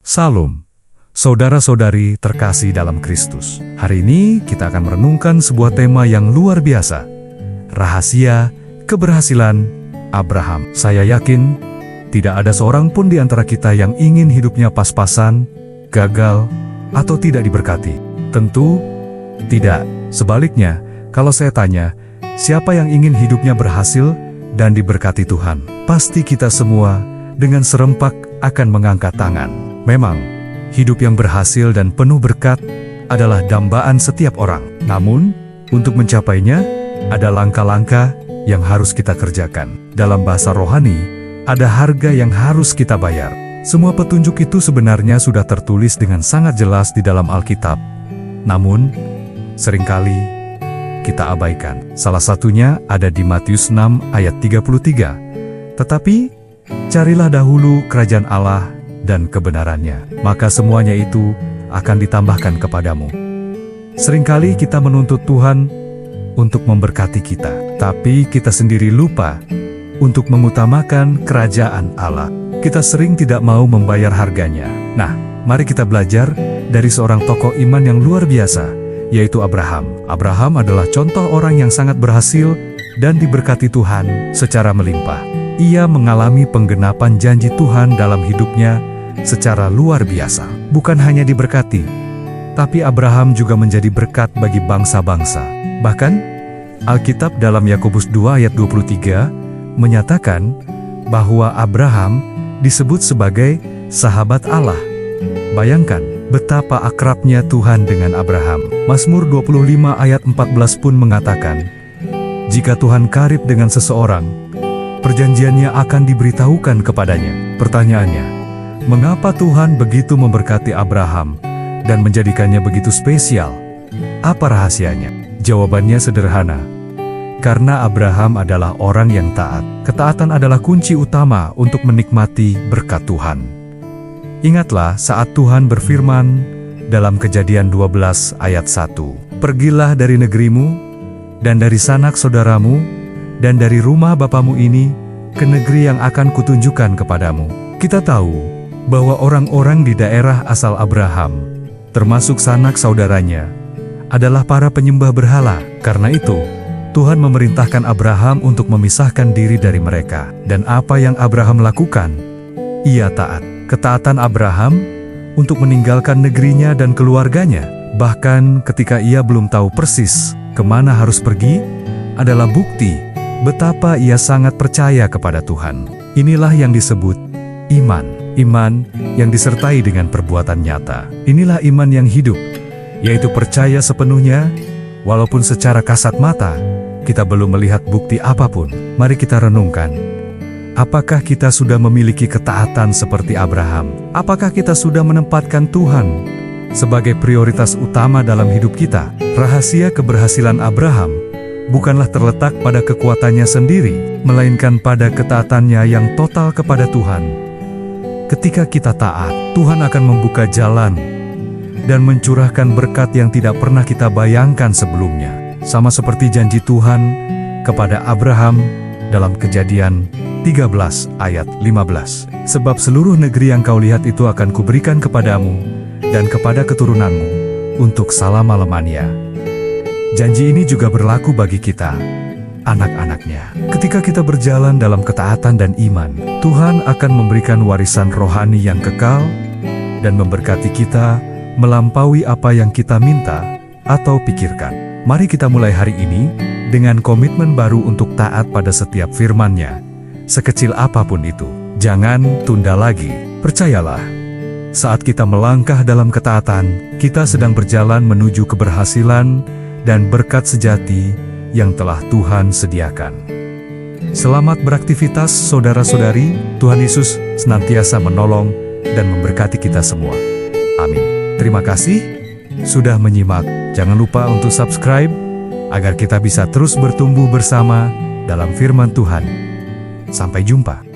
Salam, saudara-saudari terkasih dalam Kristus. Hari ini kita akan merenungkan sebuah tema yang luar biasa. Rahasia keberhasilan Abraham. Saya yakin tidak ada seorang pun di antara kita yang ingin hidupnya pas-pasan, gagal, atau tidak diberkati. Tentu tidak. Sebaliknya, kalau saya tanya, siapa yang ingin hidupnya berhasil dan diberkati Tuhan? Pasti kita semua dengan serempak akan mengangkat tangan. Memang, hidup yang berhasil dan penuh berkat adalah dambaan setiap orang. Namun, untuk mencapainya, ada langkah-langkah yang harus kita kerjakan. Dalam bahasa rohani, ada harga yang harus kita bayar. Semua petunjuk itu sebenarnya sudah tertulis dengan sangat jelas di dalam Alkitab. Namun, seringkali kita abaikan. Salah satunya ada di Matius 6 ayat 33. Tetapi, carilah dahulu kerajaan Allah dan kebenarannya, maka semuanya itu akan ditambahkan kepadamu. Seringkali kita menuntut Tuhan untuk memberkati kita, tapi kita sendiri lupa untuk mengutamakan kerajaan Allah. Kita sering tidak mau membayar harganya. Nah, mari kita belajar dari seorang tokoh iman yang luar biasa, yaitu Abraham. Abraham adalah contoh orang yang sangat berhasil dan diberkati Tuhan secara melimpah. Ia mengalami penggenapan janji Tuhan dalam hidupnya secara luar biasa. Bukan hanya diberkati, tapi Abraham juga menjadi berkat bagi bangsa-bangsa. Bahkan, Alkitab dalam Yakobus 2 ayat 23 menyatakan bahwa Abraham disebut sebagai sahabat Allah. Bayangkan betapa akrabnya Tuhan dengan Abraham. Mazmur 25 ayat 14 pun mengatakan, jika Tuhan karib dengan seseorang, perjanjiannya akan diberitahukan kepadanya. Pertanyaannya, mengapa Tuhan begitu memberkati Abraham dan menjadikannya begitu spesial? Apa rahasianya? Jawabannya sederhana. Karena Abraham adalah orang yang taat. Ketaatan adalah kunci utama untuk menikmati berkat Tuhan. Ingatlah saat Tuhan berfirman dalam Kejadian 12 ayat 1. Pergilah dari negerimu, dan dari sanak saudaramu, dan dari rumah bapamu ini, ke negeri yang akan kutunjukkan kepadamu. Kita tahu bahwa orang-orang di daerah asal Abraham, termasuk sanak saudaranya, adalah para penyembah berhala. Karena itu, Tuhan memerintahkan Abraham untuk memisahkan diri dari mereka. Dan apa yang Abraham lakukan? Ia taat. Ketaatan Abraham untuk meninggalkan negerinya dan keluarganya, bahkan ketika ia belum tahu persis kemana harus pergi, adalah bukti betapa ia sangat percaya kepada Tuhan. Inilah yang disebut iman. Iman yang disertai dengan perbuatan nyata. Inilah iman yang hidup, yaitu percaya sepenuhnya, walaupun secara kasat mata, kita belum melihat bukti apapun. Mari kita renungkan. Apakah kita sudah memiliki ketaatan seperti Abraham? Apakah kita sudah menempatkan Tuhan sebagai prioritas utama dalam hidup kita? Rahasia keberhasilan Abraham bukanlah terletak pada kekuatannya sendiri, melainkan pada ketaatannya yang total kepada Tuhan. Ketika kita taat, Tuhan akan membuka jalan dan mencurahkan berkat yang tidak pernah kita bayangkan sebelumnya. Sama seperti janji Tuhan kepada Abraham dalam Kejadian 13 ayat 15. Sebab seluruh negeri yang kau lihat itu akan kuberikan kepadamu dan kepada keturunanmu untuk selama-lamanya. Janji ini juga berlaku bagi kita, anak-anaknya. Ketika kita berjalan dalam ketaatan dan iman, Tuhan akan memberikan warisan rohani yang kekal dan memberkati kita melampaui apa yang kita minta atau pikirkan. Mari kita mulai hari ini dengan komitmen baru untuk taat pada setiap firman-Nya, sekecil apapun itu. Jangan tunda lagi. Percayalah, saat kita melangkah dalam ketaatan, kita sedang berjalan menuju keberhasilan dan berkat sejati yang telah Tuhan sediakan. Selamat beraktivitas saudara-saudari. Tuhan Yesus senantiasa menolong dan memberkati kita semua. Amin. Terima kasih sudah menyimak. Jangan lupa untuk subscribe agar kita bisa terus bertumbuh bersama dalam firman Tuhan. Sampai jumpa.